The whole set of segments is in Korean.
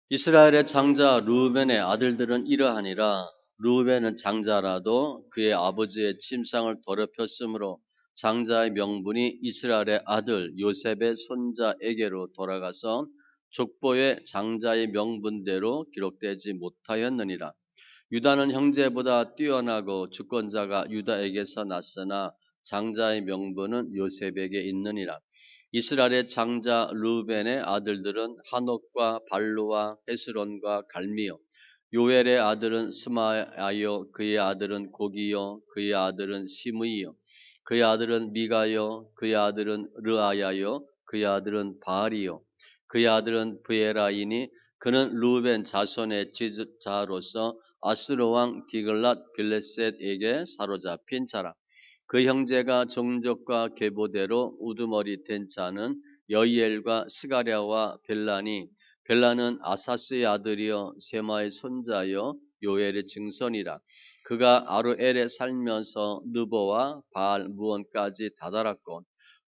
이스라엘의 장자 르우벤의 아들들은 이러하니라. 르우벤은 장자라도 그의 아버지의 침상을 더럽혔으므로 장자의 명분이 이스라엘의 아들 요셉의 손자에게로 돌아가서 족보의 장자의 명분대로 기록되지 못하였느니라. 유다는 형제보다 뛰어나고 주권자가 유다에게서 났으나 장자의 명분은 요셉에게 있느니라. 이스라엘의 장자 르우벤의 아들들은 한옥과 발루와 헤스론과 갈미요. 요엘의 아들은 스마야요, 그의 아들은 고기요, 그의 아들은 시므이요, 그의 아들은 미가요, 그의 아들은 르아야요, 그의 아들은 바알이요, 그의 아들은 브에라이니 그는 르우벤 자손의 지도자로서 아수르 왕 디글랏 빌레셋에게 사로잡힌 자라. 그 형제가 종족과 계보대로 우두머리 된 자는 여이엘과 스가랴와 벨라니, 벨라는 아사스의 아들이요 세마의 손자요 요엘의 증손이라. 그가 아루엘에 살면서 느보와 바알 무온까지 다다랐고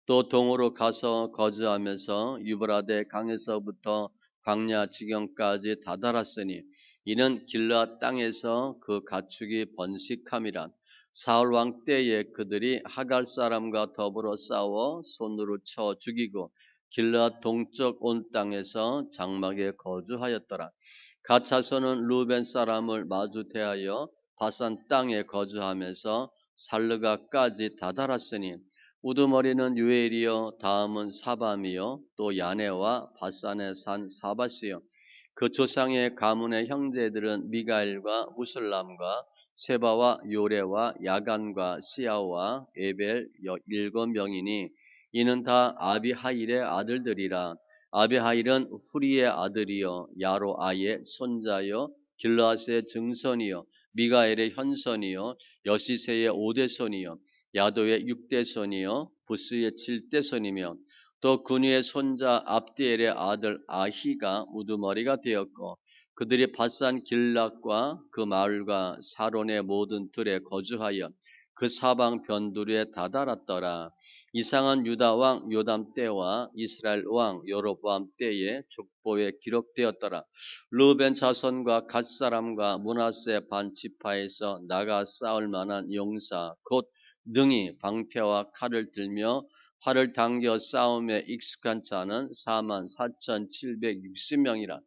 또 동으로 가서 거주하면서 유브라데 강에서부터 광야 지경까지 다다랐으니 이는 길르앗 땅에서 그 가축이 번식함이라. 사울 왕 때에 그들이 하갈 사람과 더불어 싸워 손으로 쳐 죽이고 길르앗 동쪽 온 땅에서 장막에 거주하였더라. 갓 자손은 루벤 사람을 마주 대하여 바산 땅에 거주하면서 살르가까지 다다랐으니 우두머리는 유엘이요 다음은 사밤이요 또 야네와 바산의 산 사바시요. 그 조상의 가문의 형제들은 미가엘과 무슬람과 세바와 요레와 야간과 시아와 에벨 일곱 명이니 이는 다 아비하일의 아들들이라. 아비하일은 후리의 아들이요 야로아의 손자요 길르앗의 증손이요 미가엘의 현손이요 여시세의 오대손이요 야도의 육대손이요 부스의 칠대손이며 또 군위의 손자 압디엘의 아들 아히가 우두머리가 되었고 그들이 바산 길락과 그 마을과 사론의 모든 들에 거주하여 그 사방 변두리에 다다랐더라. 이상은 유다 왕 요담 때와 이스라엘 왕 여로보암 때에 족보에 기록되었더라. 르벤 자손과 갓 사람과 므낫세 반 지파에서 나가 싸울 만한 용사 곧 능히 방패와 칼을 들며 활을 당겨 싸움에 익숙한 자는 44,760명이라.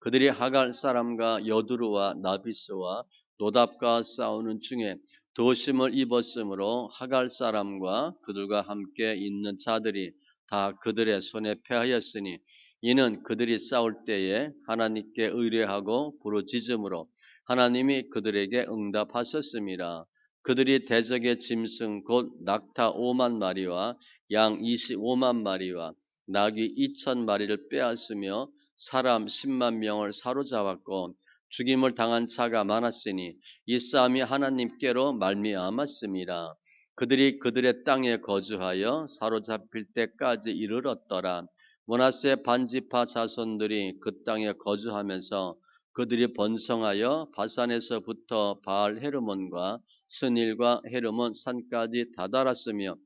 그들이 하갈 사람과 여두루와 나비스와 노답과 싸우는 중에 도심을 입었으므로 하갈 사람과 그들과 함께 있는 자들이 다 그들의 손에 패하였으니 이는 그들이 싸울 때에 하나님께 의뢰하고 부르짖음으로 하나님이 그들에게 응답하셨습니다. 그들이 대적의 짐승 곧 낙타 5만 마리와 양 25만 마리와 나귀 2천 마리를 빼앗으며 사람 10만 명을 사로잡았고 죽임을 당한 자가 많았으니 이 싸움이 하나님께로 말미암았습니다. 그들이 그들의 땅에 거주하여 사로잡힐 때까지 이르렀더라. 므낫세 반지파 자손들이 그 땅에 거주하면서 그들이 번성하여 바산에서부터 바알 헤르몬과 스닐과 헤르몬 산까지 다다랐으며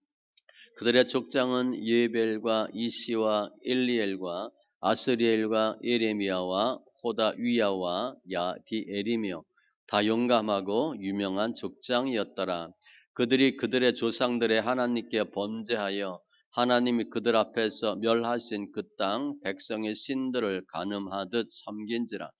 그들의 족장은 예벨과 이시와 엘리엘과 아스리엘과 예레미야와 호다 위야와 야디엘이며 다 용감하고 유명한 족장이었더라. 그들이 그들의 조상들의 하나님께 범죄하여 하나님이 그들 앞에서 멸하신 그 땅 백성의 신들을 간음하듯 섬긴지라.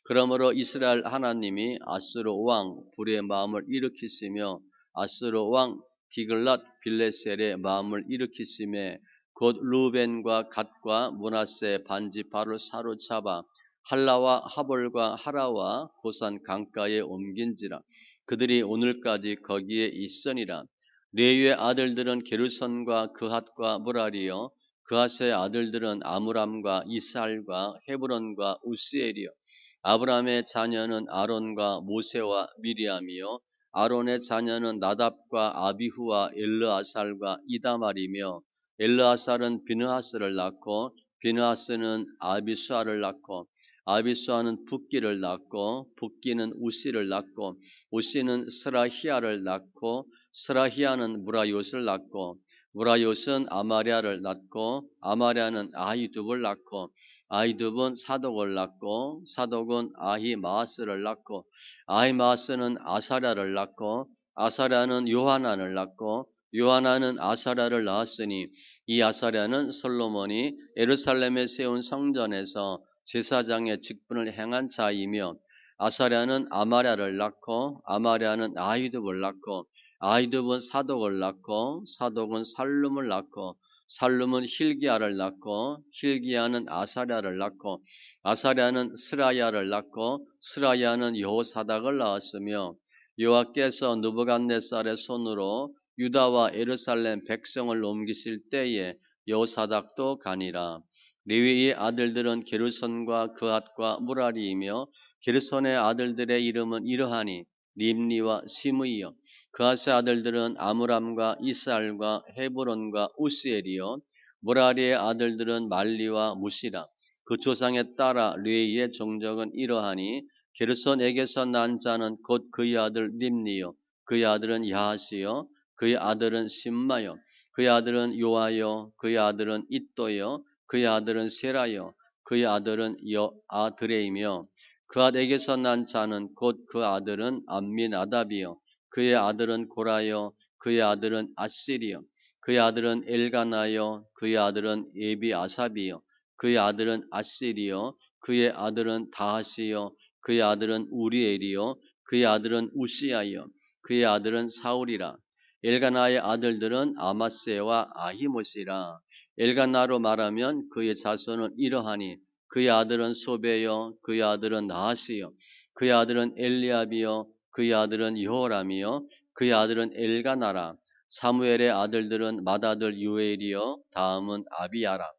그러므로 이스라엘 하나님이 아수르 왕 불의 마음을 일으키시며 아수르 왕 디글랏 빌레셀의 마음을 일으키심에 곧 루벤과 갓과 므낫세 반지파를 사로잡아 할라와 하볼과 하라와 고산 강가에 옮긴지라. 그들이 오늘까지 거기에 있으니라. 레위의 아들들은 게르손과 그핫과 무라리요 그핫의 아들들은 아므람과 이스할과 헤브론과 우스엘이요 아브람의 자녀는 아론과 모세와 미리암이요 아론의 자녀는 나답과 아비후와 엘르아살과 이다말이며 엘르아살은 비느하스를 낳고 비느하스는 아비수아를 낳고 아비수아는 붓기를 낳고 붓기는 우시를 낳고 우시는 스라히아를 낳고 스라히아는 무라요스를 낳고 무라롯은 아마랴를 낳고 아마랴는 아히둡을 낳고 아히둡은 사독을 낳고 사독은 아히마아스를 낳고 아히마아스는 아사랴를 낳고 아사랴는 요하난을 낳고 요하난은 아사랴를 낳았으니 이 아사랴는 솔로몬이 예루살렘에 세운 성전에서 제사장의 직분을 행한 자이며 아사랴는 아마랴를 낳고 아마랴는 아히둡을 낳고 아히둡은 사독을 낳고 사독은 살룸을 낳고 살룸은 힐기야를 낳고 힐기야는 아사랴를 낳고 아사랴는 스라야를 낳고 스라야는 여호사닥을 낳았으며 여호와께서 느부갓네살의 손으로 유다와 예루살렘 백성을 옮기실 때에 여호사닥도 가니라. 레위의 아들들은 게르손과 그앗과 무라리이며 게르손의 아들들의 이름은 이러하니 림니와 시므이요. 그앗의 아들들은 아므람과 이스알과 헤브론과 우스엘이요. 무라리의 아들들은 말리와 무시라. 그 조상에 따라 레위의 종족은 이러하니 게르손에게서 난 자는 곧 그의 아들 림니요. 그의 아들은 야하시요. 그의 아들은 심마요. 그의 아들은 요아요. 그의 아들은 잇도요. 그의 아들은 세라요. 그의 아들은 여아드레이며 그앗에게서 난 자는 곧 그 아들은 암미나답이요. 그의 아들은 고라요. 그의 아들은 아시리요. 그의 아들은 엘가나요. 그의 아들은 에비아삽이요. 그의 아들은 아시리요. 그의 아들은 다하시요. 그의 아들은 우리엘이요. 그의 아들은 우시야요. 그의 아들은 사울이라. 엘가나의 아들들은 아마세와 아히못이라. 엘가나로 말하면 그의 자손은 이러하니 그의 아들은 소베요. 그의 아들은 나하시요. 그의 아들은 엘리압이요. 그의 아들은 여호람이요. 그의 아들은 엘가나라. 사무엘의 아들들은 맏아들 유엘이요. 다음은 아비야라.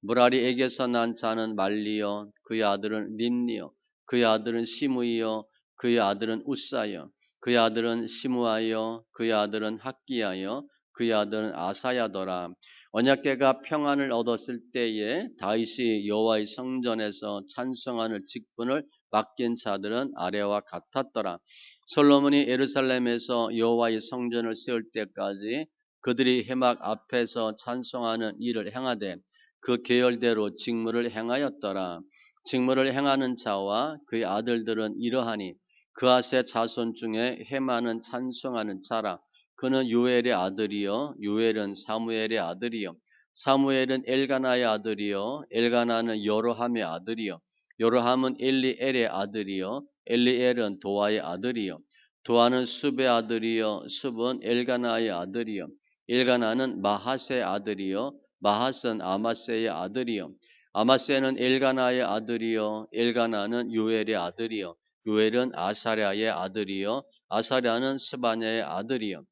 무라리에게서 난 자는 말리요. 그의 아들은 린니요. 그의 아들은 시므이요. 그의 아들은 우사요. 그의 아들은 시므아요. 그의 아들은 학기야요. 그의 아들은 아사야더라. 언약궤가 평안을 얻었을 때에 다윗이 여호와의 성전에서 찬송하는 직분을 맡긴 자들은 아래와 같았더라. 솔로몬이 예루살렘에서 여호와의 성전을 세울 때까지 그들이 회막 앞에서 찬송하는 일을 행하되 그 계열대로 직무를 행하였더라. 직무를 행하는 자와 그의 아들들은 이러하니 그앗의 자손 중에 헤마는 찬송하는 자라. 그는 요엘의 아들이요 요엘은 사무엘의 아들이요 사무엘은 엘가나의 아들이요 엘가나는 여로함의 아들이요 여로함은 엘리엘의 아들이요 엘리엘은 도아의 아들이요 도아는 숲의 아들이요 숲은 엘가나의 아들이요 엘가나는 마하스의 아들이요 마하스는 아마세의 아들이요 아마세는 엘가나의 아들이요 엘가나는 요엘의 아들이요 요엘은 아사랴의 아들이요 아사랴는 스바냐의 아들이요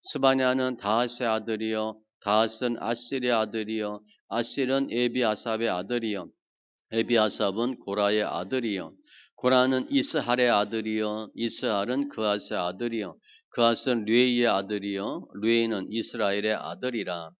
스바냐는 다하스의 아들이요 다하스는 아실의 아들이요 아실은 에비아삽의 아들이요 에비아삽은 고라의 아들이요 고라는 이스할의 아들이요 이스할은 그앗의 아들이요 그앗은 르웨이의 아들이요 르웨이는 이스라엘의 아들이라.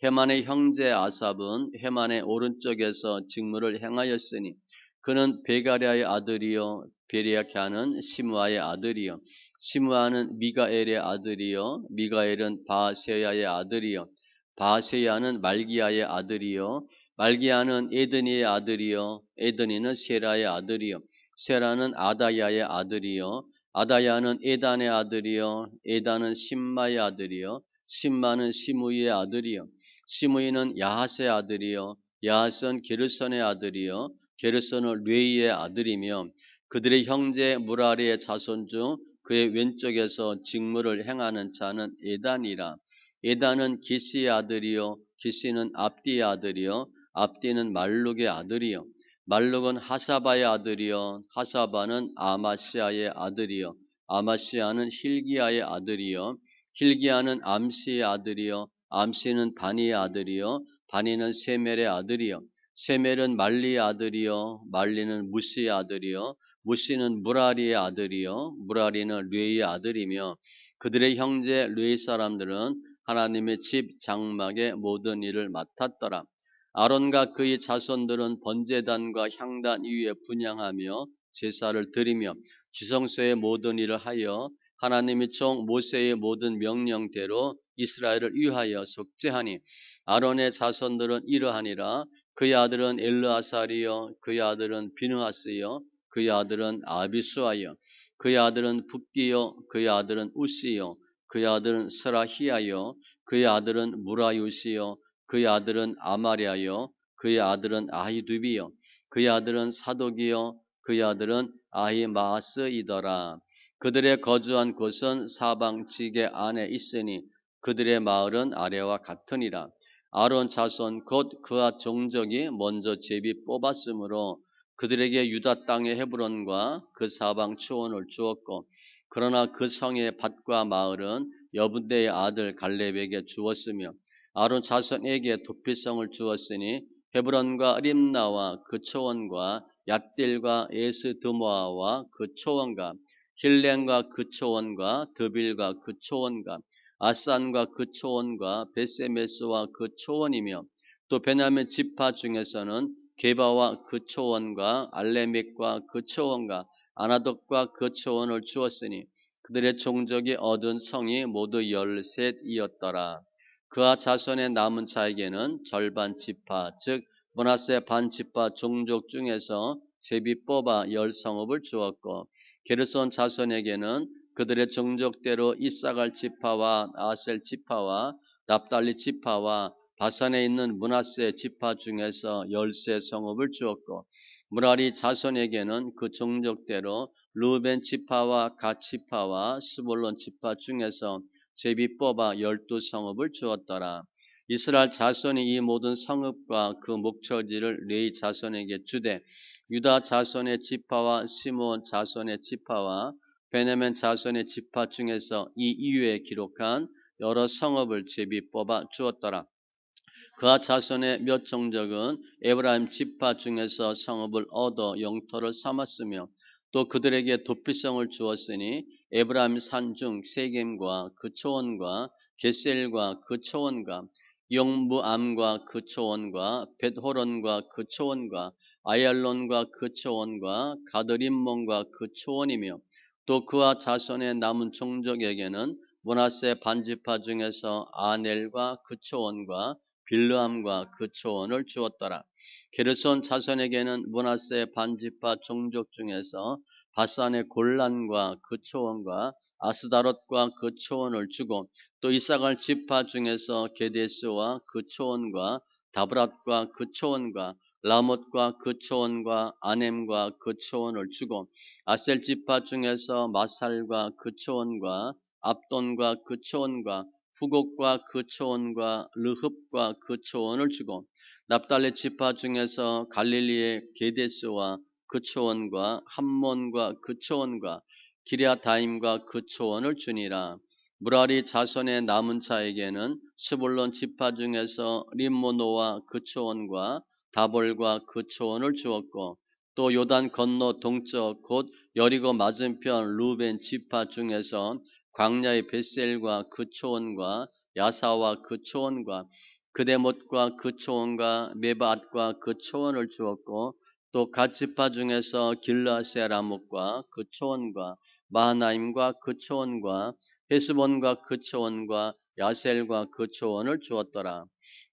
헤만의 형제 아삽은 헤만의 오른쪽에서 직무를 행하였으니 그는 베가랴의 아들이요 베리아캬는 시므아의 아들이요 시므아는 미가엘의 아들이요 미가엘은 바세야의 아들이요 바세야는 말기야의 아들이요 말기야는 에드니의 아들이요 에드니는 세라의 아들이요 세라는 아다야의 아들이요 아다야는 에단의 아들이요 에단은 심마의 아들이요 심마는 시므이의 아들이요 시므이는 야하스의 아들이요 야하스는 게르손의 아들이요 게르손은 르웨이의 아들이며 그들의 형제 무라리의 자손 중 그의 왼쪽에서 직무를 행하는 자는 에단이라. 에단은 기시의 아들이요 기시는 압디의 아들이요 압디는 말룩의 아들이요 말룩은 하사바의 아들이요 하사바는 아마시아의 아들이요 아마시아는 힐기야의 아들이요 힐기야는 암시의 아들이요 암시는 바니의 아들이요 바니는 세멜의 아들이요 세멜은 말리의 아들이요 말리는 무시의 아들이요 무시는 무라리의 아들이요 무라리는 르웨이의 아들이며 그들의 형제 르웨이 사람들은 하나님의 집 장막의 모든 일을 맡았더라. 아론과 그의 자손들은 번제단과 향단 위에 분향하며 제사를 드리며 지성소의 모든 일을 하여 하나님이 총 모세의 모든 명령대로 이스라엘을 위하여 속죄하니 아론의 자손들은 이러하니라. 그의 아들은 엘르아살이요 그의 아들은 비느하스요 그의 아들은 아비수아요 그의 아들은 붓기요 그의 아들은 우시요 그의 아들은 스라히야요 그의 아들은 무라요시요 그의 아들은 아마랴요 그의 아들은 아히두비요 그의 아들은 사독이요 그의 아들은 아히마스이더라. 그들의 거주한 곳은 사방 지게 안에 있으니 그들의 마을은 아래와 같으니라. 아론 자손 곧 그와 종족이 먼저 제비 뽑았으므로 그들에게 유다 땅의 헤브론과 그 사방 초원을 주었고 그러나 그 성의 밭과 마을은 여분대의 아들 갈렙에게 주었으며 아론 자손에게 도피성을 주었으니 헤브론과 림나와 그 초원과 얏딜과 에스드모아와 그 초원과 힐렌과 그 초원과 드빌과 그 초원과 아산과 그 초원과 베세메스와 그 초원이며 또 베냐민 지파 중에서는 게바와 그 초원과 알레믹과 그 초원과 아나독과 그 초원을 주었으니 그들의 종족이 얻은 성이 모두 13이었더라. 그와 자손의 남은 자에게는 절반 지파 즉 므낫세 반 지파 종족 중에서 제비 뽑아 10성읍을 주었고 게르손 자손에게는 그들의 종족대로 이사갈 지파와 아셀 지파와 납달리 지파와 바산에 있는 므낫세 지파 중에서 13성읍을 주었고 무라리 자손에게는 그 종족대로 르벤 지파와 갓 지파와 스불론 지파 중에서 제비 뽑아 12성읍을 주었더라. 이스라엘 자손이 이 모든 성읍과 그 목초지를 레위 자손에게 주되 유다 자손의 지파와 시므온 자손의 지파와 베냐민 자손의 지파 중에서 이 이후에 기록한 여러 성읍을 제비 뽑아 주었더라. 그와 자손의 몇 종족은 에브라임 지파 중에서 성읍을 얻어 영토를 삼았으며 또 그들에게 도피성을 주었으니 에브라임 산중 세겜과 그 초원과 게셀과 그 초원과 용무암과 그 초원과 벳호론과 그 초원과 아얄론과 그 초원과 가드림몬과 그 초원이며 또 그와 자손의 남은 종족에게는 므낫세 반지파 중에서 아넬과 그 초원과 빌르함과 그 초원을 주었더라. 게르손 자손에게는 므낫세 반지파 종족 중에서 바산의 골란과 그 초원과 아스다롯과 그 초원을 주고 또 이사갈 지파 중에서 게데스와 그 초원과 다브랏과 그 초원과 라못과 그 초원과 아넴과 그 초원을 주고 아셀 지파 중에서 마살과 그 초원과 압돈과 그 초원과 후곡과 그 초원과 르흡과 그 초원을 주고 납달리 지파 중에서 갈릴리의 게데스와 그 초원과 함몬과 그 초원과 기랴다임과 그 초원을 주니라. 무라리 자손의 남은 자에게는 스불론 지파 중에서 림모노와 그 초원과 다볼과 그 초원을 주었고 또 요단 건너 동쪽 곧 여리고 맞은편 루벤 지파 중에서 광야의 벳셀과 그 초원과 야사와 그 초원과 그데못과 그 초원과 메밧과 그 초원을 주었고 또 갓 지파 중에서 길라세 라못과 그 초원과 마하나임과 그 초원과 헤스본과 그 초원과 야셀과 그 초원을 주었더라.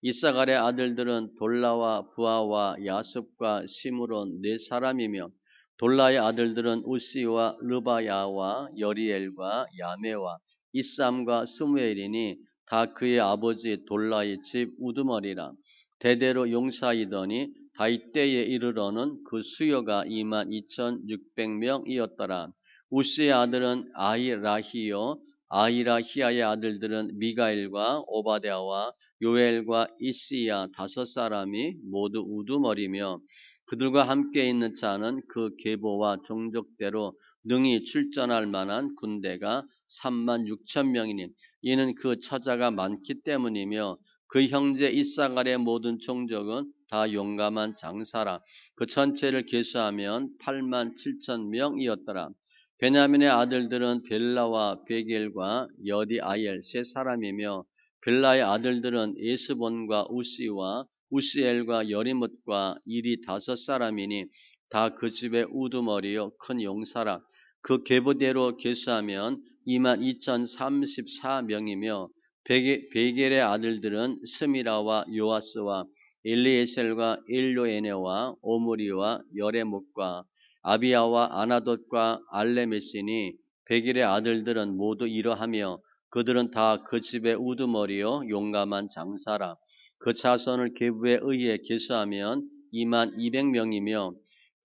이사갈의 아들들은 돌라와 부하와 야습과 시므론 네 사람이며 돌라의 아들들은 우시와 르바야와 여리엘과 야메와 이삼과 스무엘이니 다 그의 아버지 돌라의 집 우두머리라. 대대로 용사이더니 다윗 때에 이르러는 그 수요가 22,600명이었더라. 우시의 아들은 아히라히요 아히라히야의 아들들은 미가엘과 오바댜와 요엘과 이시야 5사람이 모두 우두머리며 그들과 함께 있는 자는 그 계보와 종족대로 능히 출전할 만한 군대가 36,000명이니 이는 그 처자가 많기 때문이며 그 형제 이사갈의 모든 종족은 다 용감한 장사라. 그 전체를 계수하면 87,000명이었더라. 베냐민의 아들들은 벨라와 베겔과 여디아엘 세 사람이며 벨라의 아들들은 에스본과 우시와 우시엘과 여리뭇과 일이 5사람이니 다 그 집의 우두머리요 큰 용사라. 그 계보대로 계수하면 22,034명이며 베겔의 아들들은 스미라와 요아스와 엘리에셀과 엘로에네와 오므리와 여레목과 아비야와 아나돗과 알레메시니 베겔의 아들들은 모두 이러하며 그들은 다 그 집의 우두머리요 용감한 장사라. 그 자손을 계부에 의해 계수하면 22,200명이며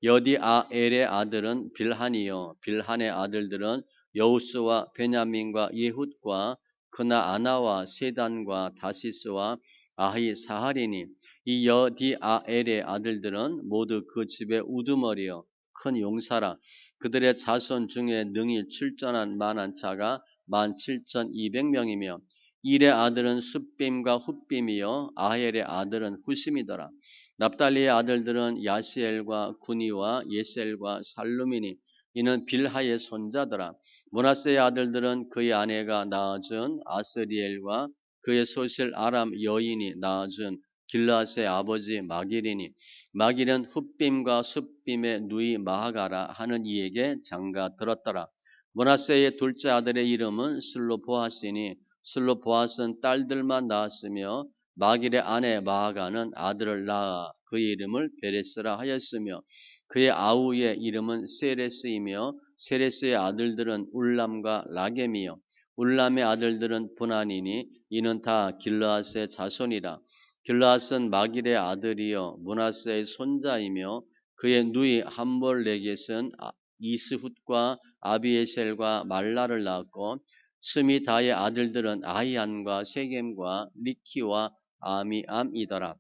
여디아엘의 아들은 빌한이요 빌한의 아들들은 여우스와 베냐민과 예훗과 그나아나와 세단과 다시스와 아히 사하리니 이 여디아엘의 아들들은 모두 그 집의 우두머리요 큰 용사라. 그들의 자손 중에 능히 출전한 만한 자가 17,200명이며 일의 아들은 숫빔과 훗빔이요 아헬의 아들은 후심이더라. 납달리의 아들들은 야시엘과 구니와 예셀과 살루미니 이는 빌하의 손자더라. 므낫세의 아들들은 그의 아내가 낳아준 아스리엘과 그의 소실 아람 여인이 낳아준 길르앗의 아버지 마길이니 마길은 훗빔과 숫빔의 누이 마하가라 하는 이에게 장가 들었더라. 므낫세의 둘째 아들의 이름은 슬로보아스니 슬로보아스는 딸들만 낳았으며 마길의 아내 마하가는 아들을 낳아 그의 이름을 베레스라 하였으며 그의 아우의 이름은 세레스이며 세레스의 아들들은 울람과 라겜이요 울람의 아들들은 분하니니 이는 다 길르앗의 자손이라. 길르앗은 마길의 아들이요 므낫세의 손자이며 그의 누이 함몰레겟은 이스훗과 아비에셀과 말라를 낳았고 스미다의 아들들은 아히안과 세겜과 리키와 아미암이더라.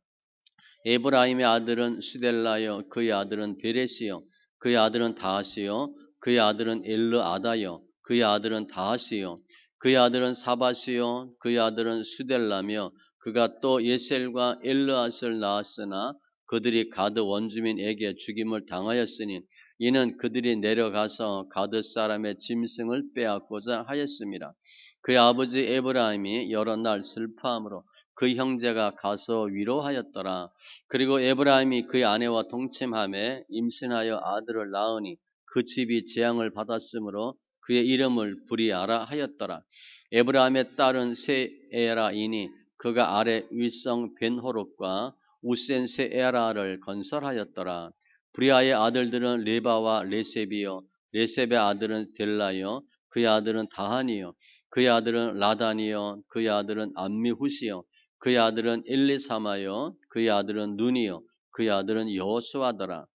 에브라임의 아들은 수델라요 그의 아들은 베레시요 그의 아들은 다하시요 그의 아들은 엘르아다요 그의 아들은 다하시요 그의 아들은 사바시요 그의 아들은 수델라며 그가 또 예셀과 엘르앗을 낳았으나 그들이 가드 원주민에게 죽임을 당하였으니 이는 그들이 내려가서 가드 사람의 짐승을 빼앗고자 하였습니다. 그의 아버지 에브라임이 여러 날 슬퍼함으로 그 형제가 가서 위로하였더라. 그리고 에브라임이 그의 아내와 동침함에 임신하여 아들을 낳으니 그 집이 재앙을 받았으므로 그의 이름을 브리아라 하였더라. 에브라임의 딸은 세에라이니 그가 아래 윗성 벤호롭과 우센 세에라를 건설하였더라. 브리아의 아들들은 레바와 레셉이요 레셉의 아들은 델라요 그의 아들은 다한이요 그의 아들은 라단이요 그의 아들은 암미훗이요 그의 아들은 엘리사마요 그의 아들은 눈이요 그의 아들은 여호수아더라.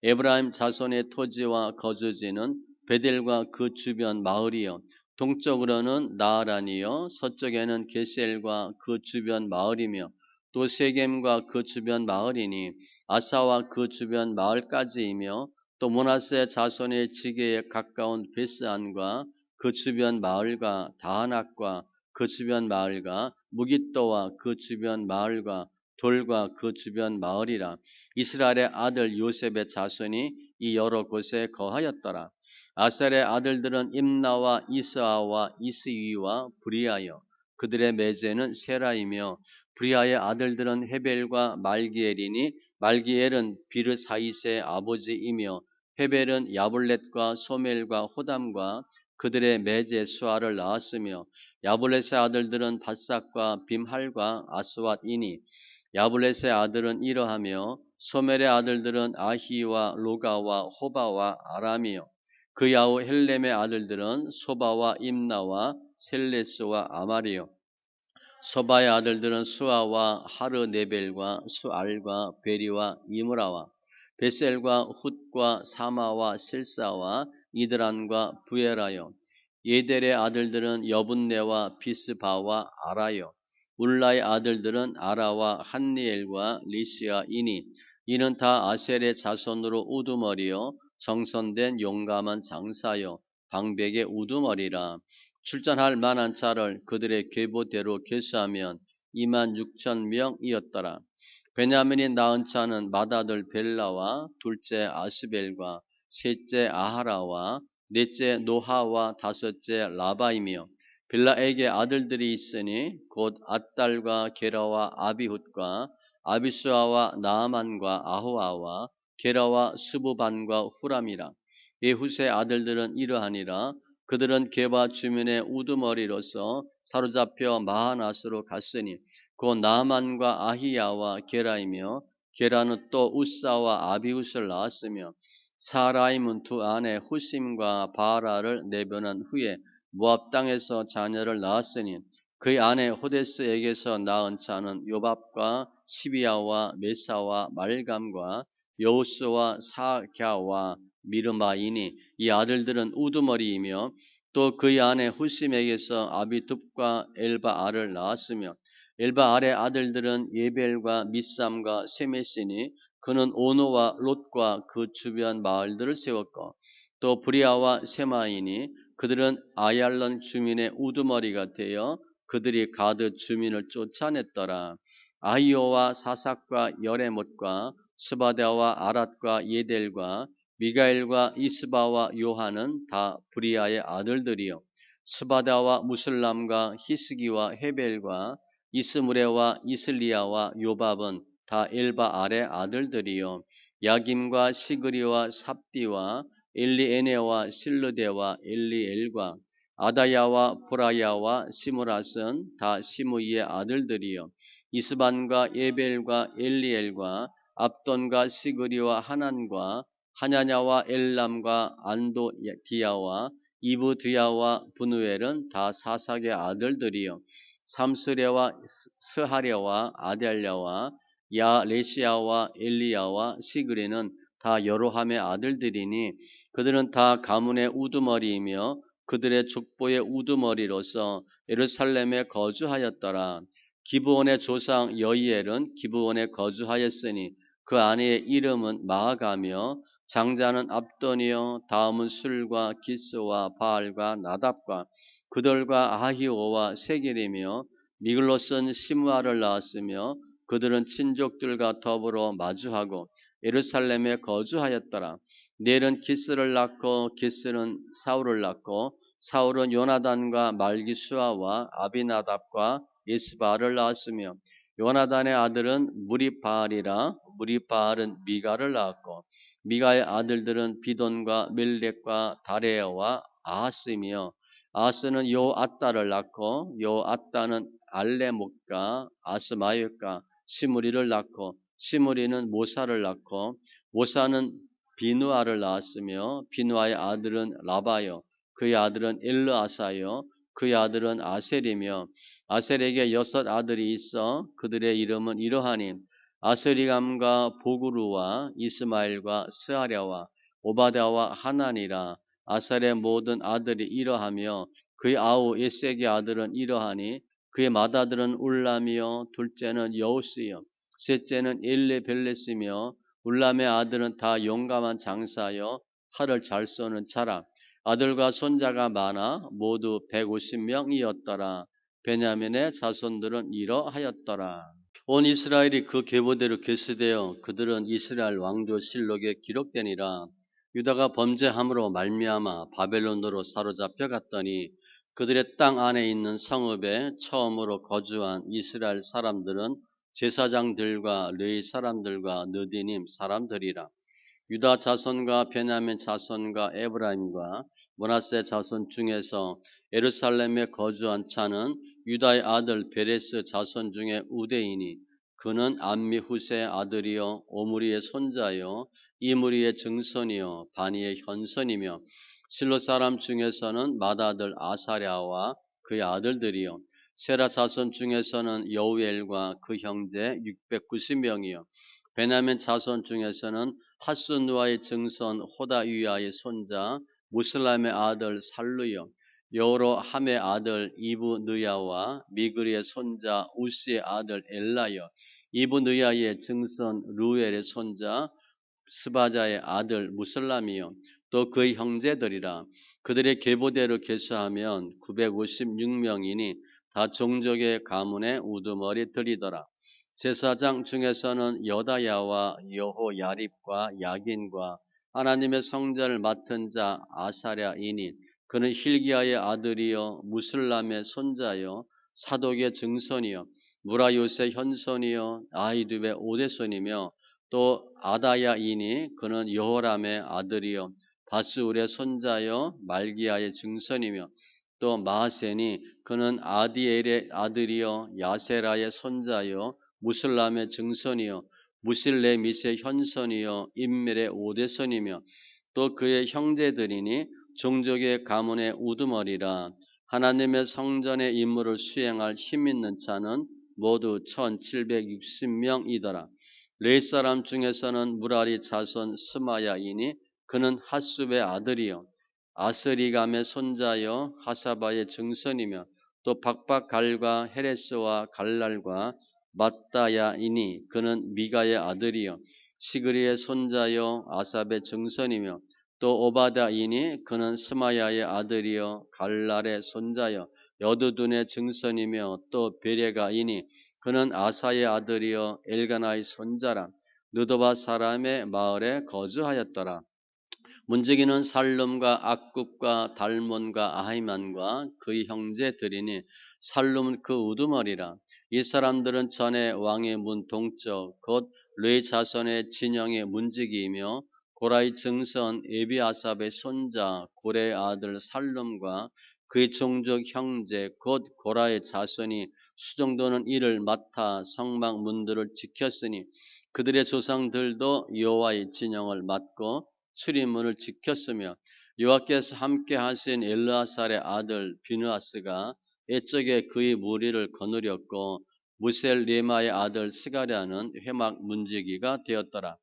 에브라임 자손의 토지와 거주지는 베델과 그 주변 마을이요 동쪽으로는 나아란이요 서쪽에는 게셀과 그 주변 마을이며 또 세겜과 그 주변 마을이니 아사와 그 주변 마을까지이며 또 므낫세 자손의 지게에 가까운 베스안과 그 주변 마을과 다하낙과 그 주변 마을과 무깃도와 그 주변 마을과 돌과 그 주변 마을이라. 이스라엘의 아들 요셉의 자손이 이 여러 곳에 거하였더라. 아셀의 아들들은 임나와 이스아와 이스위와 브리아여 그들의 매제는 세라이며 브리아의 아들들은 헤벨과 말기엘이니 말기엘은 비르사이스의 아버지이며 헤벨은 야블렛과 소멜과 호담과 그들의 매제 수아를 낳았으며 야블렛의 아들들은 바삭과 빔할과 아스왓이니 야블렛의 아들은 이러하며 소멜의 아들들은 아히와 로가와 호바와 아람이요 그 야후 헬렘의 아들들은 소바와 임나와 셀레스와 아마리요 소바의 아들들은 수아와 하르네벨과 수알과 베리와 이므라와 베셀과 훗과 사마와 실사와 이드란과 부에라요 예델의 아들들은 여분네와 비스바와 아라요 울라의 아들들은 아라와 한니엘과 리시아이니 이는 다 아셀의 자손으로 우두머리요 정선된 용감한 장사요 방백의 우두머리라. 출전할 만한 자를 그들의 계보대로 계수하면 26,000명이었더라. 베냐민이 낳은 자는 맏아들 벨라와 둘째 아스벨과 셋째 아하라와 넷째 노하와 다섯째 라바이며 빌라에게 아들들이 있으니 곧 앗달과 게라와 아비훗과 아비수아와 나아만과 아후아와 게라와 스부반과 후람이라. 예후세 아들들은 이러하니라. 그들은 게바 주민의 우두머리로서 사로잡혀 마하낫으로 갔으니 곧 나만과 아히야와 게라이며 게라는 또 우사와 아비웃을 낳았으며 사라임은 두 아내 후심과 바라를 내변한 후에 모압 땅에서 자녀를 낳았으니 그의 아내 호데스에게서 낳은 자는 요밥과 시비야와 메사와 말감과 여우스와 사갸와 미르마이니 이 아들들은 우두머리이며 또 그의 아내 후심에게서 아비둡과 엘바알을 낳았으며 엘바알의 아들들은 예벨과 미삼과 세메시니 그는 오노와 롯과 그 주변 마을들을 세웠고 또 브리아와 세마이니 그들은 아얄론 주민의 우두머리가 되어 그들이 가드 주민을 쫓아냈더라. 아히오와 사삭과 여레못과 스바다와 아랏과 예델과 미가엘과 이스바와 요한은 다 브리아의 아들들이요 스바다와 무슬람과 히스기와 헤벨과 이스무레와 이슬리야와 요밥은 다 엘바알의 아들들이요 야김과 시그리와 삽디와 엘리에네와 실르데와 엘리엘과 아다야와 브라야와 시므랏은 다 시므이의 아들들이요 이스반과 예벨과 엘리엘과 압돈과 시그리와 하난과 하냐냐와 엘람과 안도디야와 이브드야와 분우엘은 다 사삭의 아들들이요 삼스레와 스하랴와 아델랴와 야레시야와 엘리야와 시그리는 다 여로함의 아들들이니 그들은 다 가문의 우두머리이며 그들의 족보의 우두머리로서 예루살렘에 거주하였더라. 기브온의 조상 여이엘은 기브온에 거주하였으니 그 아내의 이름은 마아가며 장자는 압돈이요 다음은 술과 기스와 바알과 나답과 그들과 아히오와 세겔이며 미글롯은 시므아를 낳았으며 그들은 친족들과 더불어 마주하고 예루살렘에 거주하였더라. 넬은 기스를 낳고 기스는 사울을 낳고 사울은 요나단과 말기수아와 아비나답과 이스바를 낳았으며 요나단의 아들은 무리바알이라 무리바알은 미가를 낳았고 미가의 아들들은 비돈과 멜렉과 다레아와 아하스이며 아하스는 요아따를 낳고 요아따는 알레목과 아스마옅과 시므리를 낳고 시므리는 모사를 낳고 모사는 비누아를 낳았으며 비누아의 아들은 라바요 그의 아들은 엘르아사요 그의 아들은 아셀이며 아셀에게 6 아들이 있어 그들의 이름은 이러하니 아스리감과 보그루와 이스마엘과 스하랴와 오바댜와 하나니라. 아셀의 모든 아들이 이러하며 그의 아우 에색의 아들은 이러하니 그의 맏아들은 울람이요 둘째는 여우스요 셋째는 엘레벨레스며 울람의 아들은 다 용감한 장사여 활을 잘 쏘는 자라. 아들과 손자가 많아 모두 150명이었더라. 베냐민의 자손들은 이러하였더라. 온 이스라엘이 그 계보대로 계수되어 그들은 이스라엘 왕조 실록에 기록되니라. 유다가 범죄함으로 말미암아 바벨론으로 사로잡혀 갔더니 그들의 땅 안에 있는 성읍에 처음으로 거주한 이스라엘 사람들은 제사장들과 레위 사람들과 느디님 사람들이라. 유다 자손과 베냐민 자손과 에브라임과 므낫세 자손 중에서 예루살렘에 거주한 자는 유다의 아들 베레스 자손 중에 우대이니 그는 암미후세의 아들이요 오므리의 손자요 이므리의 증손이요 바니의 현손이며 실로 사람 중에서는 맏아들 아사랴와 그의 아들들이요 세라 자손 중에서는 여우엘과 그 형제 690명이요 베냐민 자손 중에서는 하스누아의 증손 호다위아의 손자 무슬람의 아들 살루요 여로함의 아들 이브느야와 미그리의 손자 우시의 아들 엘라요 이브느야의 증손 루엘의 손자 스바자의 아들 무슬람이요 또 그의 형제들이라. 그들의 계보대로 계수하면 956명이니 다 종족의 가문의 우두머리들이더라. 제사장 중에서는 여다야와 여호야립과 야긴과 하나님의 성전을 맡은 자 아사랴이니 그는 힐기야의 아들이요 무슬람의 손자요 사독의 증손이요 무라요스의 현손이요 아히두의 오대손이며 또 아다야이니 그는 여호람의 아들이요 바스울의 손자요 말기야의 증손이며 또 마하센이 그는 아디엘의 아들이요 야세라의 손자요 무슬람의 증손이요 무실레밋의 현손이요 임멜의 오대손이며 또 그의 형제들이니 종족의 가문의 우두머리라. 하나님의 성전의 임무를 수행할 힘 있는 자는 모두 1760명이더라. 레위 사람 중에서는 무라리 자손 스마야이니 그는 핫숲의 아들이요 아스리감의 손자여 하사바의 증손이며 또 박박갈과 헤레스와 갈랄과 맞다야이니 그는 미가의 아들이요 시그리의 손자여 아삽의 증손이며 또 오바다이니 그는 스마야의 아들이요 갈랄의 손자여 여두둔의 증손이며 또 베레가이니 그는 아사의 아들이요 엘가나의 손자라. 느도바 사람의 마을에 거주하였더라. 문지기는 살룸과 악굽과 달몬과 아히만과 그의 형제들이니 살룸은 그 우두머리라. 이 사람들은 전에 왕의 문 동쪽 곧 르이 자손의 진영의 문지기이며 고라의 증손 에비아삽의 손자 고레의 아들 살룸과 그의 종족 형제 곧 고라의 자손이 수정도는 이를 맡아 성막 문들을 지켰으니 그들의 조상들도 여호와의 진영을 맡고 출입문을 지켰으며 여호와께서 함께 하신 엘르아살의 아들 비느하스가 옛적에 그의 무리를 거느렸고 무셀레마의 아들 스가랴는 회막 문지기가 되었더라.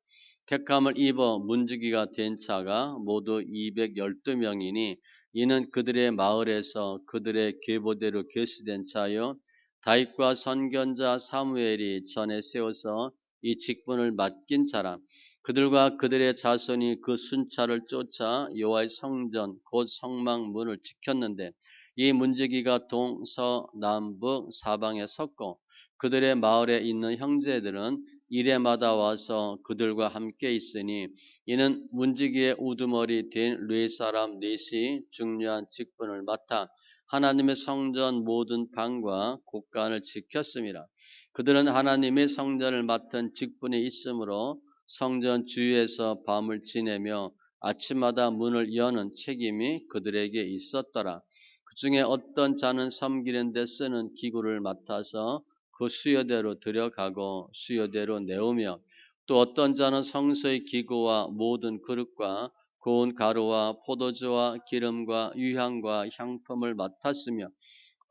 택함을 입어 문지기가 된 자가 모두 212명이니 이는 그들의 마을에서 그들의 계보대로 계수된 자요 다윗과 선견자 사무엘이 전에 세워서 이 직분을 맡긴 자라. 그들과 그들의 자손이 그 순찰을 쫓아 여호와의 성전 곧 성막 문을 지켰는데 이 문지기가 동서남북 사방에 섰고 그들의 마을에 있는 형제들은 이레마다 와서 그들과 함께 있으니 이는 문지기의 우두머리 된 르이 사람 넷이 중요한 직분을 맡아 하나님의 성전 모든 방과 곳간을 지켰습니다. 그들은 하나님의 성전을 맡은 직분이 있으므로 성전 주위에서 밤을 지내며 아침마다 문을 여는 책임이 그들에게 있었더라. 그 중에 어떤 자는 섬기는 데 쓰는 기구를 맡아서 그 수요대로 들여가고 수요대로 내오며 또 어떤 자는 성소의 기구와 모든 그릇과 고운 가루와 포도주와 기름과 유향과 향품을 맡았으며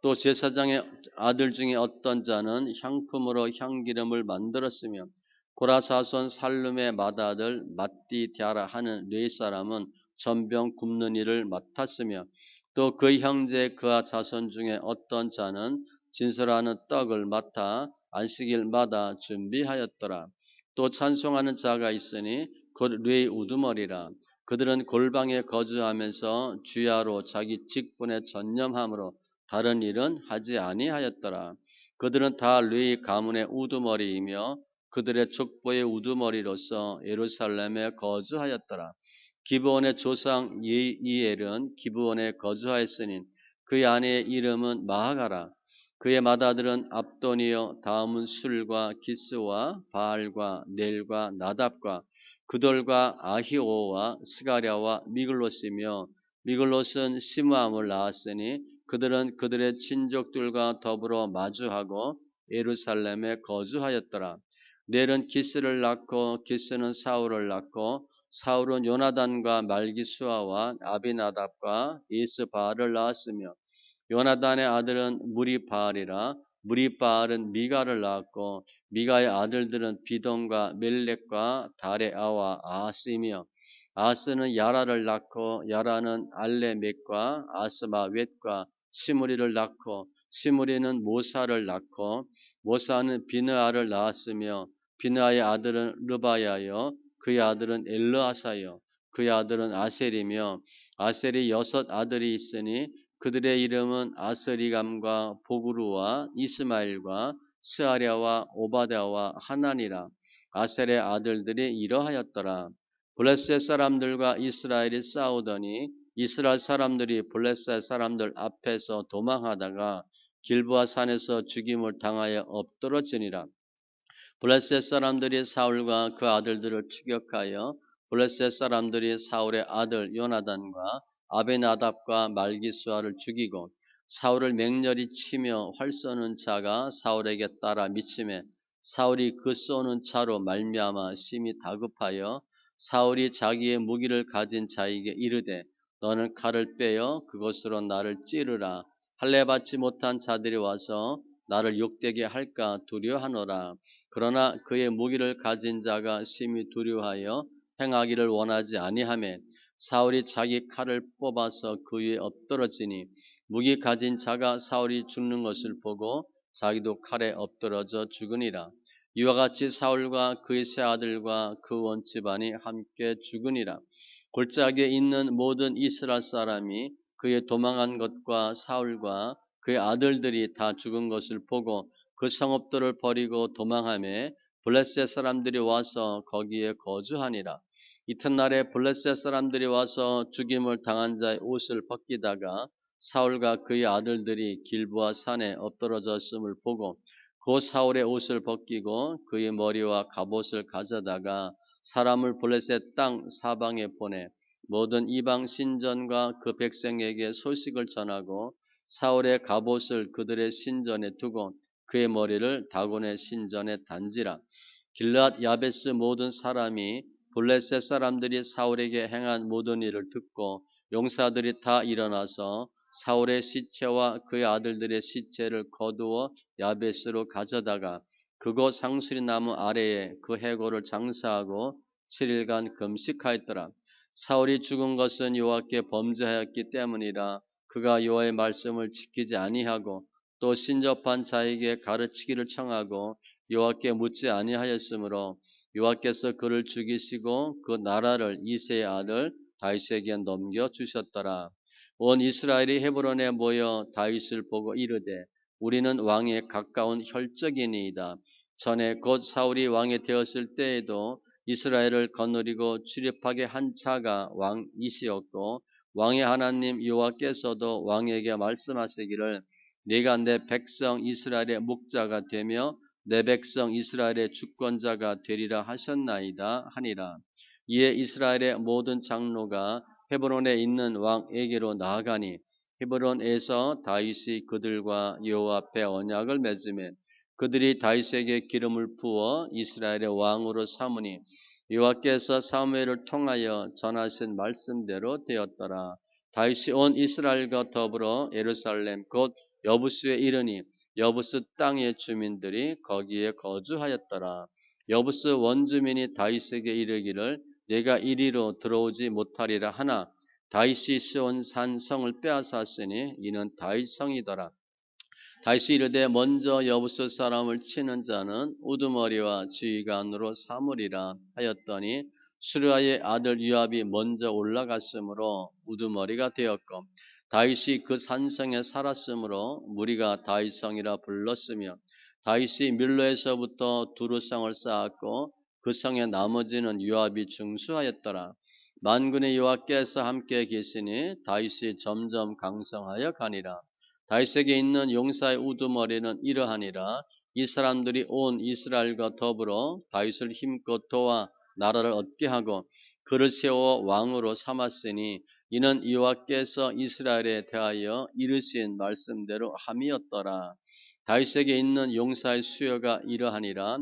또 제사장의 아들 중에 어떤 자는 향품으로 향기름을 만들었으며 고라사손 살룸의 맏아들 mat디디아라 하는 네 사람은 전병 굽는 일을 맡았으며 또 그 형제 그와 자손 중에 어떤 자는 진설하는 떡을 맡아 안식일마다 준비하였더라. 또 찬송하는 자가 있으니 곧 르의 우두머리라. 그들은 골방에 거주하면서 주야로 자기 직분에 전념함으로 다른 일은 하지 아니하였더라. 그들은 다 르의 가문의 우두머리이며 그들의 족보의 우두머리로서 예루살렘에 거주하였더라. 기브온의 조상 이엘은 기브온에 거주하였으니 그의 아내의 이름은 마하가라. 그의 맏아들은 압돈이요 다음은 술과 기스와 바알과 넬과 나답과 그돌과 아히오와 스가랴와 미글롯이며 미글롯은 시므암을 낳았으니 그들은 그들의 친족들과 더불어 마주하고 예루살렘에 거주하였더라. 넬은 기스를 낳고 기스는 사울을 낳고 사울은 요나단과 말기수아와 아비나답과 이스바알을 낳았으며 요나단의 아들은 무리바알이라 무리바알은 미가를 낳았고 미가의 아들들은 비돈과 멜렉과 다레아와 아하스이며 아하스는 야라를 낳고 야라는 알레멕과 아스마웻과 시므리를 낳고 시므리는 모사를 낳고 모사는 비느아를 낳았으며 비느아의 아들은 르바야여 그의 아들은 엘르아사여 그의 아들은 아셀이며 아셀이 6 아들이 있으니 그들의 이름은 아스리감과 보그루와 이스마엘과 스아랴와 오바다와 하나니라. 아셀의 아들들이 이러하였더라. 블레셋 사람들과 이스라엘이 싸우더니 이스라엘 사람들이 블레셋 사람들 앞에서 도망하다가 길보아 산에서 죽임을 당하여 엎드러지니라. 블레셋 사람들이 사울과 그 아들들을 추격하여 블레셋 사람들이 사울의 아들 요나단과 아베나답과 말기수아를 죽이고 사울을 맹렬히 치며 활 쏘는 자가 사울에게 따라 미치매 사울이 그 쏘는 차로 말미암아 심히 다급하여 사울이 자기의 무기를 가진 자에게 이르되 너는 칼을 빼어 그것으로 나를 찌르라. 할례 받지 못한 자들이 와서 나를 욕되게 할까 두려워하노라. 그러나 그의 무기를 가진 자가 심히 두려워하여 행하기를 원하지 아니하매 사울이 자기 칼을 뽑아서 그 위에 엎드러지니 무기 가진 자가 사울이 죽는 것을 보고 자기도 칼에 엎드러져 죽으니라. 이와 같이 사울과 그의 세 아들과 그 온 집안이 함께 죽으니라. 골짜기에 있는 모든 이스라엘 사람이 그의 도망한 것과 사울과 그의 아들들이 다 죽은 것을 보고 그 성읍들을 버리고 도망하며 블레셋 사람들이 와서 거기에 거주하니라. 이튿날에 블레셋 사람들이 와서 죽임을 당한 자의 옷을 벗기다가 사울과 그의 아들들이 길보아 산에 엎드러졌음을 보고 곧 사울의 옷을 벗기고 그의 머리와 갑옷을 가져다가 사람을 블레셋 땅 사방에 보내 모든 이방 신전과 그 백성에게 소식을 전하고 사울의 갑옷을 그들의 신전에 두고 그의 머리를 다곤의 신전에 단지라. 길앗 야베스 모든 사람이 블레셋 사람들이 사울에게 행한 모든 일을 듣고 용사들이 다 일어나서 사울의 시체와 그의 아들들의 시체를 거두어 야베스로 가져다가 그곳 상수리 나무 아래에 그 해골을 장사하고 7일간 금식하였더라. 사울이 죽은 것은 여호와께 범죄하였기 때문이라. 그가 여호와의 말씀을 지키지 아니하고 또 신접한 자에게 가르치기를 청하고 여호와께 묻지 아니하였으므로 여호와께서 그를 죽이시고 그 나라를 이새의 아들 다윗에게 넘겨 주셨더라. 온 이스라엘이 헤브론에 모여 다윗을 보고 이르되 우리는 왕에 가까운 혈적이니이다. 전에 곧 사울이 왕이 되었을 때에도 이스라엘을 거느리고 출입하게 한 자가 왕이시었고 왕의 하나님 여호와께서도 왕에게 말씀하시기를 네가 내 백성 이스라엘의 목자가 되며 내 백성 이스라엘의 주권자가 되리라 하셨나이다 하니라. 이에 이스라엘의 모든 장로가 헤브론에 있는 왕에게로 나아가니 헤브론에서 다윗이 그들과 여호와 앞에 언약을 맺으며 그들이 다윗에게 기름을 부어 이스라엘의 왕으로 삼으니 여호와께서 사무엘을 통하여 전하신 말씀대로 되었더라. 다윗이 온 이스라엘과 더불어 예루살렘 곧 여부스에 이르니 여부스 땅의 주민들이 거기에 거주하였더라. 여부스 원주민이 다윗에게 이르기를 내가 이리로 들어오지 못하리라 하나 다윗이 세운 산 성을 빼앗았으니 이는 다윗 성이더라. 다윗이 이르되 먼저 여부스 사람을 치는 자는 우두머리와 지휘관으로 삼으리라 하였더니 수르야의 아들 요압이 먼저 올라갔으므로 우두머리가 되었고 다윗이 그 산성에 살았으므로 무리가 다윗성이라 불렀으며 다윗이 밀로에서부터 두루성을 쌓았고 그 성의 나머지는 요압이 중수하였더라. 만군의 여호와께서 함께 계시니 다윗이 점점 강성하여 가니라. 다윗에게 있는 용사의 우두머리는 이러하니라. 이 사람들이 온 이스라엘과 더불어 다윗을 힘껏 도와 나라를 얻게 하고 그를 세워 왕으로 삼았으니 이는 여호와께서 이스라엘에 대하여 이르신 말씀대로 함이었더라. 다윗에게 있는 용사의 수요가 이러하니라.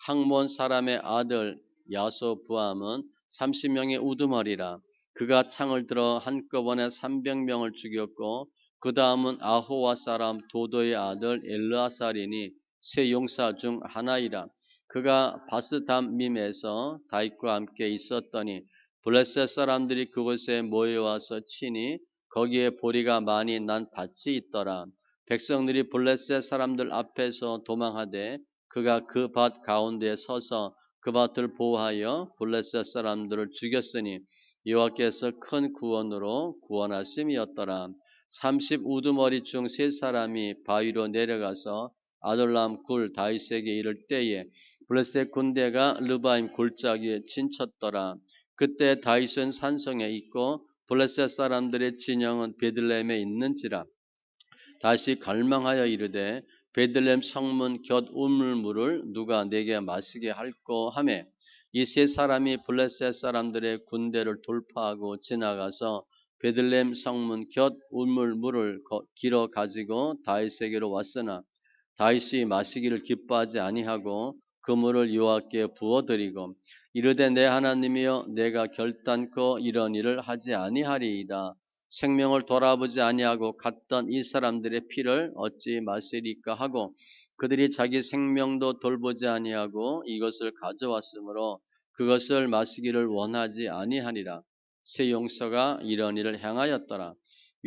항몬 사람의 아들 야소부암은 30명의 우두머리라. 그가 창을 들어 한꺼번에 300명을 죽였고 그 다음은 아호와 사람 도도의 아들 엘르아살이니 세 용사 중 하나이라. 그가 바스담밈에서 다윗과 함께 있었더니 블레셋 사람들이 그곳에 모여와서 치니 거기에 보리가 많이 난 밭이 있더라. 백성들이 블레셋 사람들 앞에서 도망하되 그가 그 밭 가운데에 서서 그 밭을 보호하여 블레셋 사람들을 죽였으니 여호와께서 큰 구원으로 구원하심이었더라. 30 우두머리 중 세 사람이 바위로 내려가서 아돌람 굴 다윗에게 이를 때에 블레셋 군대가 르바임 골짜기에 진쳤더라. 그때 다윗은 산성에 있고 블레셋 사람들의 진영은 베들레헴에 있는지라. 다시 갈망하여 이르되 베들레헴 성문 곁 우물물을 누가 내게 마시게 할꼬 하매 이 세 사람이 블레셋 사람들의 군대를 돌파하고 지나가서 베들레헴 성문 곁 우물물을 길어 가지고 다윗에게로 왔으나 다윗이 마시기를 기뻐하지 아니하고 그 물을 여호와께 부어드리고 이르되 내 하나님이여 내가 결단코 이런 일을 하지 아니하리이다. 생명을 돌아보지 아니하고 갔던 이 사람들의 피를 어찌 마시리까 하고 그들이 자기 생명도 돌보지 아니하고 이것을 가져왔으므로 그것을 마시기를 원하지 아니하니라. 세 용사가 이런 일을 행하였더라.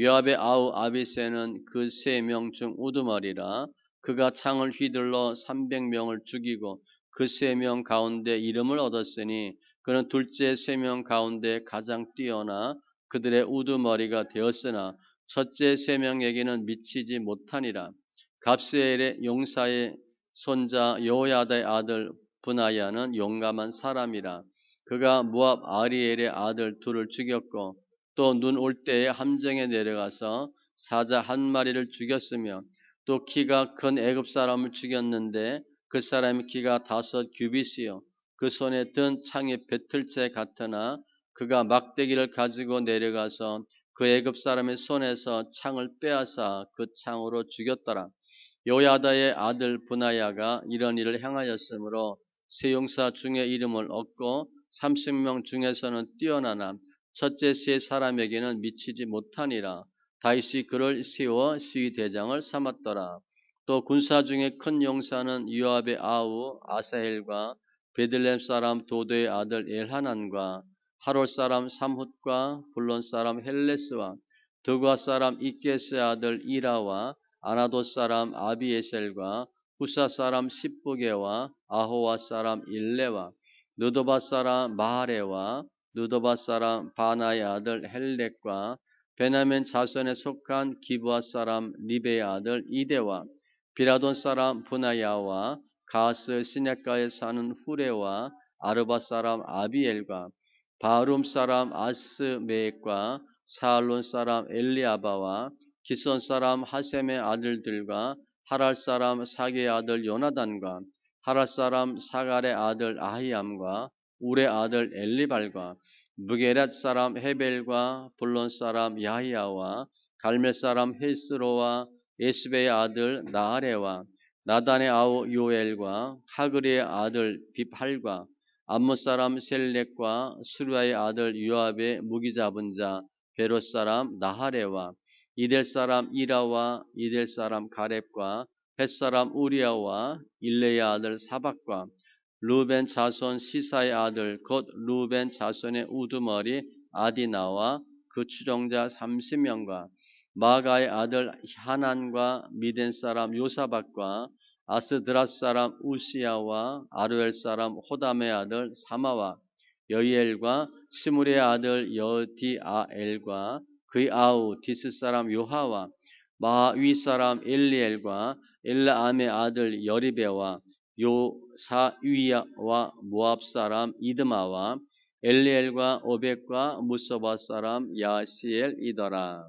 요압의 아우 아비새는 그 세 명 중 우두머리라. 그가 창을 휘둘러 300명을 죽이고 그 세 명 가운데 이름을 얻었으니 그는 둘째 세 명 가운데 가장 뛰어나 그들의 우두머리가 되었으나 첫째 세 명에게는 미치지 못하니라. 갑스엘의 용사의 손자 여호야다의 아들 분하야는 용감한 사람이라. 그가 모압 아리엘의 아들 둘을 죽였고 또 눈 올 때에 함정에 내려가서 사자 한 마리를 죽였으며 또 키가 큰 애굽 사람을 죽였는데 그 사람의 키가 5 규빗이요 그 손에 든 창이 배틀째 같으나 그가 막대기를 가지고 내려가서 그 애굽 사람의 손에서 창을 빼앗아 그 창으로 죽였더라. 요야다의 아들 분하야가 이런 일을 행하였으므로 세 용사 중에 이름을 얻고 30명 중에서는 뛰어나나 첫째 세 사람에게는 미치지 못하니라. 다윗이 그를 세워 시위 대장을 삼았더라. 또 군사 중에 큰 용사는 요압의 아우 아사헬과 베들레헴 사람 도도의 아들 엘하난과 하롤 사람 삼훗과 블론 사람 헬레스와 드과 사람 이게스의 아들 이라와 아나돗 사람 아비에셀과 후사 사람 십부게와 아호와 사람 일레와 느도바 사람 마하레와 느도바 사람 바나의 아들 헬렉과 베냐민 자손에 속한 기브아 사람 리베의 아들 이데와 비라돈 사람 분하야와 가스 시내가에 사는 후레와 아르바 사람 아비엘과 바룸 사람 아스메액과 사알론 사람 엘리아바와 기손 사람 하셈의 아들들과 하랄 사람 사게의 아들 요나단과 하랄 사람 사갈의 아들 아히암과 울의 아들 엘리발과 무게랏 사람 헤벨과 블론 사람 야히야와 갈멜 사람 헬스로와 에스베의 아들 나아레와 나단의 아우 요엘과 하그리의 아들 빕할과 암몬 사람 셀렉과 수르아의 아들 요압의 무기 잡은 자 베롯 사람 나하레와 이델 사람 이라와 이델 사람 가렙과 헷 사람 우리아와 일레의 아들 사박과 루벤 자손 시사의 아들 곧 루벤 자손의 우두머리 아디나와 그 추종자 30명과 마가의 아들 하난과 미덴 사람 요사박과 아스드랏 사람 우시야와 아루엘 사람 호담의 아들 사마와 여이엘과 시므리의 아들 여디아엘과 그의 아우 디스 사람 요하와 마하위 사람 엘리엘과 엘라암의 아들 여리베와 요사위와 모압 사람 이드마와 엘리엘과 오벳과 무소바 사람 야시엘이더라.